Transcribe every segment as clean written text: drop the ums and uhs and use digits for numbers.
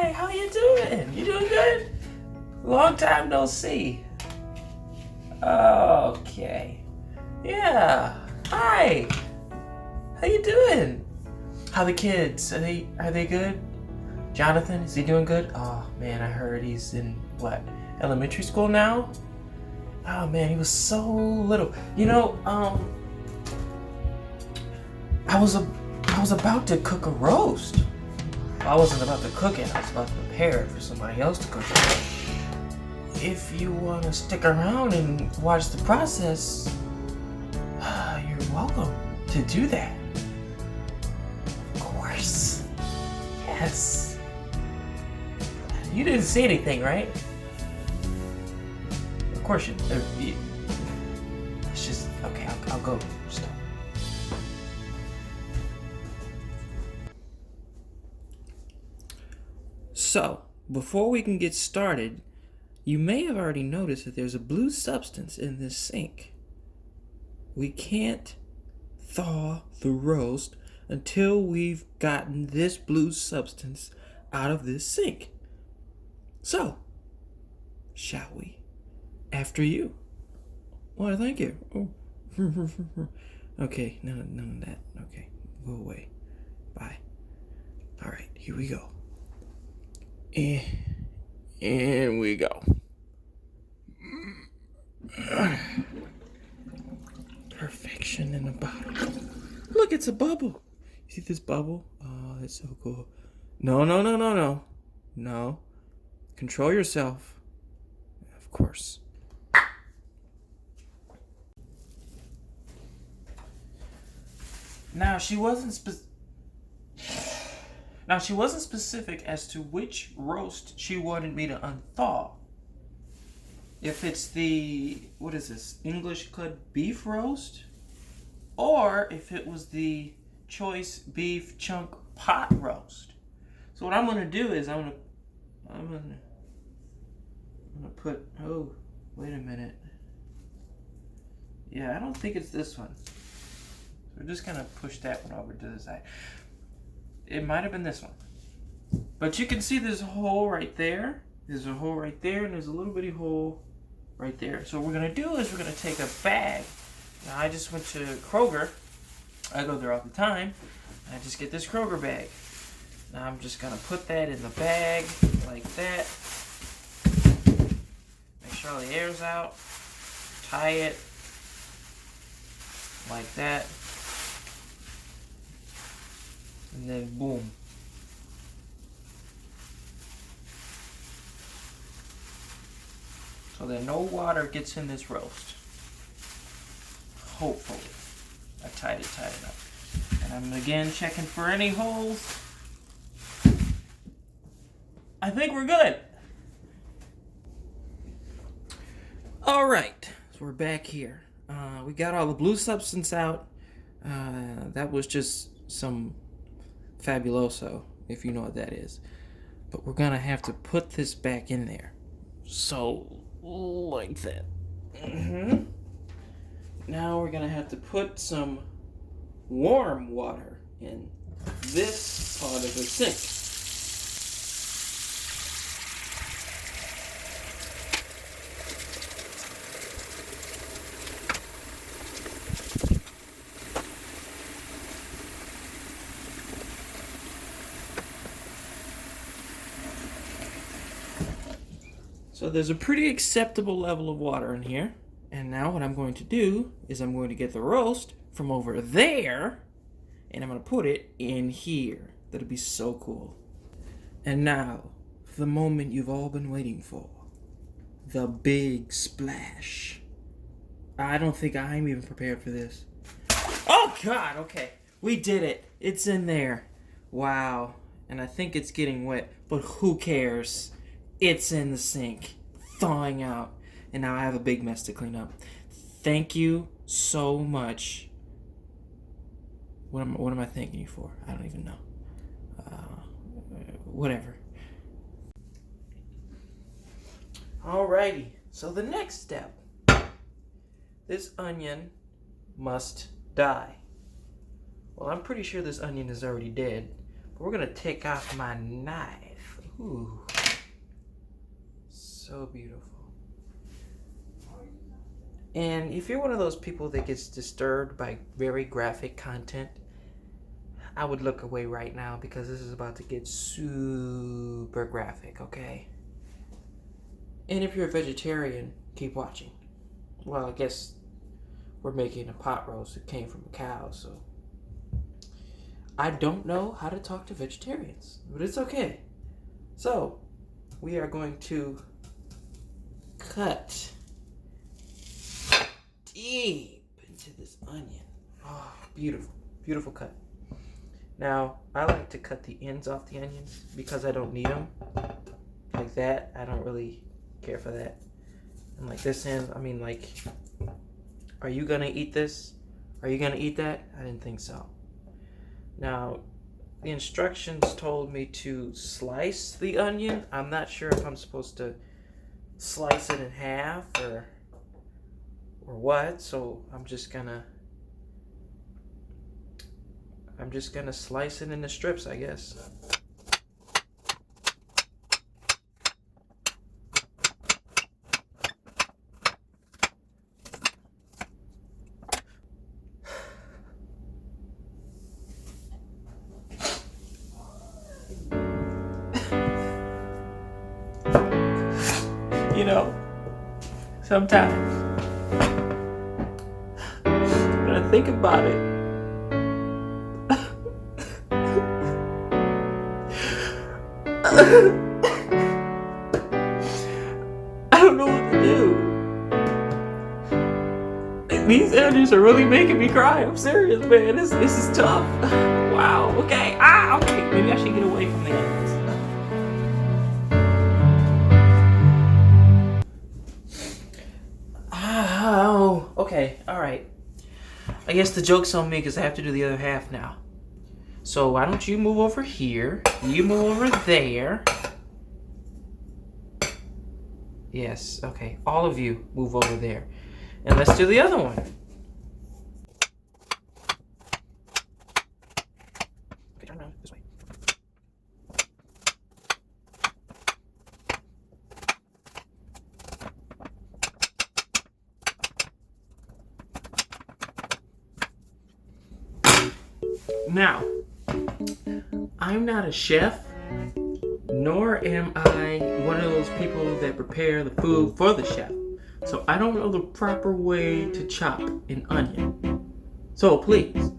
Hi, how you doing? You doing good? Long time no see. Okay. Yeah. Hi. How you doing? How the kids? Are they good? Jonathan, is he doing good? Oh man, I heard he's in what? Elementary school now? Oh man, he was so little. I was about to cook a roast. I wasn't about to cook it. I was about to prepare it for somebody else to cook it. If you want to stick around and watch the process, you're welcome to do that. Of course. Yes. You didn't say anything, right? Of course you. It's just okay. I'll go. Stop. So, before we can get started, you may have already noticed that there's a blue substance in this sink. We can't thaw the roast until we've gotten this blue substance out of this sink. So, shall we? After you. Why, thank you. Oh. Okay, none of that. Okay, go away. Bye. All right, here we go. And we go. Perfection in a bottle. Look, it's a bubble. You see this bubble? Oh, that's so cool. No. No. Control yourself. Of course. Now, she wasn't specific as to which roast she wanted me to unthaw. If it's the, what is this, English cut beef roast, or if it was the choice beef chunk pot roast. So what I'm gonna do is I'm gonna put, oh, wait a minute. Yeah, I don't think it's this one. So we're just gonna push that one over to the side. It might have been this one. But you can see there's a hole right there. There's a hole right there, and there's a little bitty hole right there. So what we're gonna do is we're gonna take a bag. Now I just went to Kroger. I go there all the time. I just get this Kroger bag. Now I'm just gonna put that in the bag like that. Make sure all the air's out. Tie it like that. And then boom. So that no water gets in this roast. Hopefully. I tied it tight enough. And I'm again checking for any holes. I think we're good. Alright, so we're back here. We got all the blue substance out. That was just some Fabuloso, if you know what that is. But we're gonna have to put this back in there. So, like that. Now we're gonna have to put some warm water in this part of the sink. So there's a pretty acceptable level of water in here. And now what I'm going to do is I'm going to get the roast from over there and I'm going to put it in here. That'll be so cool. And now, for the moment you've all been waiting for. The big splash. I don't think I'm even prepared for this. Oh God, okay. We did it. It's in there. Wow. And I think it's getting wet, but who cares? It's in the sink, thawing out, and now I have a big mess to clean up. Thank you so much. What am I thanking you for? I don't even know. Whatever. Alrighty, so the next step. This onion must die. Well, I'm pretty sure this onion is already dead, but we're gonna take off my knife. Ooh. So beautiful. And if you're one of those people that gets disturbed by very graphic content, I would look away right now because this is about to get super graphic, okay? And if you're a vegetarian, keep watching. Well, I guess we're making a pot roast that came from a cow, so I don't know how to talk to vegetarians, but it's okay. So, we are going to cut deep into this onion. Oh, beautiful, beautiful cut. Now, I like to cut the ends off the onions because I don't need them. Like that, I don't really care for that. And like this end, I mean, like, are you gonna eat this? Are you gonna eat that? I didn't think so. Now, the instructions told me to slice the onion. I'm not sure if I'm supposed to slice it in half or what, so I'm just gonna slice it into strips, I guess. You know, sometimes when I think about it, I don't know what to do. These onions are really making me cry. I'm serious, man. This is tough. Wow. Okay. Okay. Maybe I should get away from the onions. Oh. Okay. All right. I guess the joke's on me because I have to do the other half now. So why don't you move over here? You move over there. Yes, okay. All of you move over there. And let's do the other one. Okay, turn around this way. Now, I'm not a chef, nor am I one of those people that prepare the food for the chef. So I don't know the proper way to chop an onion. So please,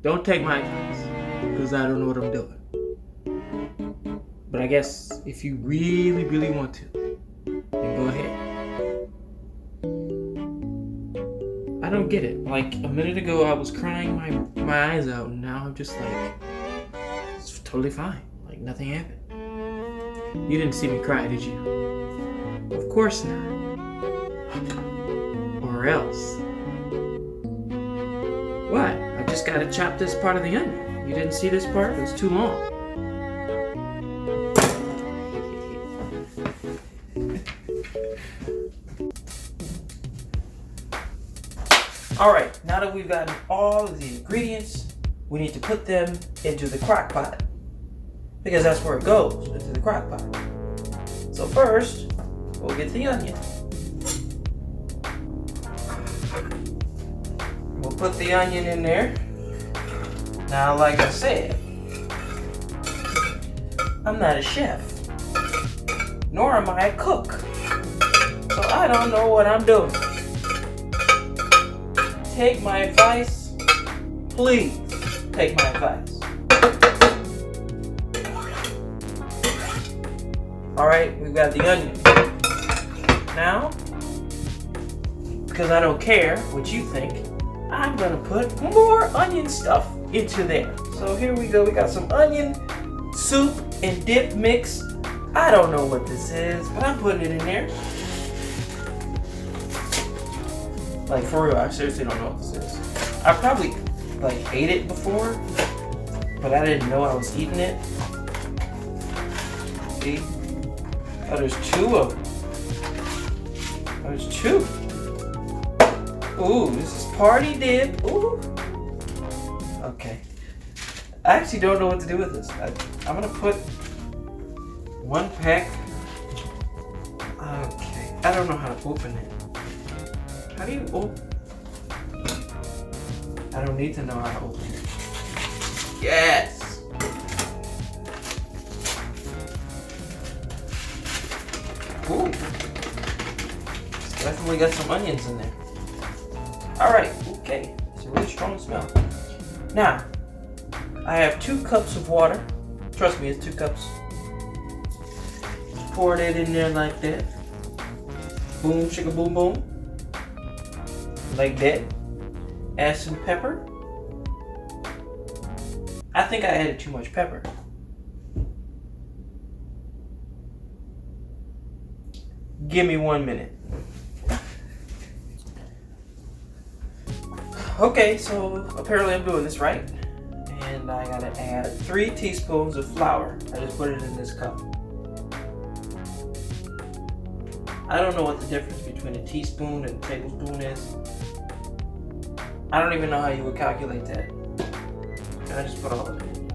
don't take my advice, because I don't know what I'm doing. But I guess if you really, really want to, then go ahead. I don't get it. Like a minute ago I was crying my eyes out, and now I'm just like, it's totally fine. Like nothing happened. You didn't see me cry, did you? Of course not. Or else. What? I just gotta chop this part of the onion. You didn't see this part? It was too long. Alright, now that we've gotten all of the ingredients, we need to put them into the crock pot. Because that's where it goes, into the crock pot. So first, we'll get the onion. We'll put the onion in there. Now, like I said, I'm not a chef, nor am I a cook. So I don't know what I'm doing. Take my advice. Please take my advice. Alright, we've got the onion. Now, because I don't care what you think, I'm gonna put more onion stuff into there. So here we go, we got some onion soup and dip mix. I don't know what this is, but I'm putting it in there. Like for real, I seriously don't know what this is. I probably like ate it before, but I didn't know I was eating it. See? Oh, there's two of them. Oh, there's two. Ooh, this is party dip. Ooh. Okay. I actually don't know what to do with this. I'm gonna put One pack. Okay. I don't know how to open it. How do you open? I don't need to know how to open it. Yes! Ooh. It's definitely got some onions in there. Alright, okay. It's a really strong smell. Now, I have 2 cups of water. Trust me, it's 2 cups. Pour it in there like that. Boom, shaka boom boom. Like that. Add some pepper. I think I added too much pepper. Give me 1 minute. Okay, so apparently I'm doing this right. And I gotta add 3 teaspoons of flour. I just put it in this cup. I don't know what the difference between a teaspoon and a tablespoon is. I don't even know how you would calculate that. And I just put all of it in.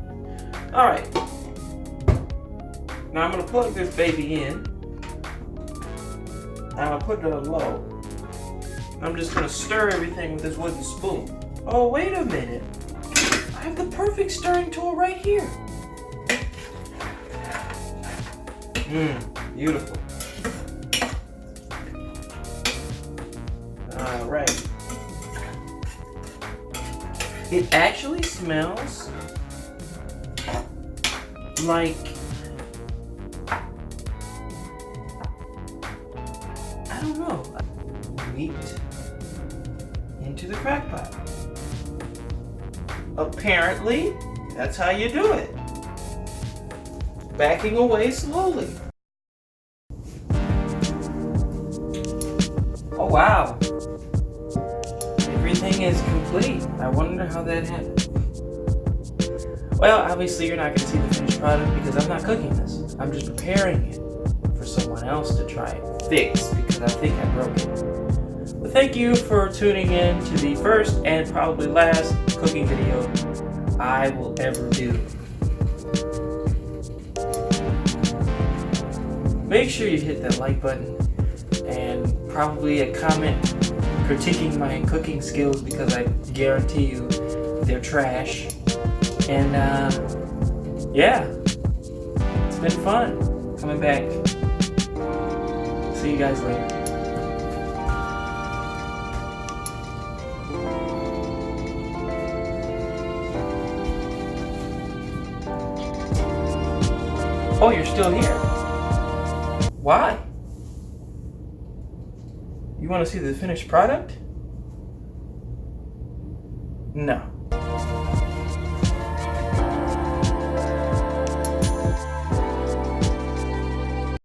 Alright. Now I'm gonna plug this baby in. I'm gonna put it on low. I'm just gonna stir everything with this wooden spoon. Oh, wait a minute. I have the perfect stirring tool right here. Beautiful. Alright. It actually smells like, I don't know, meat into the crock pot. Apparently, that's how you do it. Backing away slowly. Oh wow. Everything is complete. I wonder how that happened. Well, obviously you're not going to see the finished product because I'm not cooking this. I'm just preparing it for someone else to try and fix because I think I broke it. But thank you for tuning in to the first and probably last cooking video I will ever do. Make sure you hit that like button and probably a comment critiquing my cooking skills because I guarantee you they're trash. And yeah, it's been fun coming back. See you guys later. Oh, you're still here. Why? You want to see the finished product? No.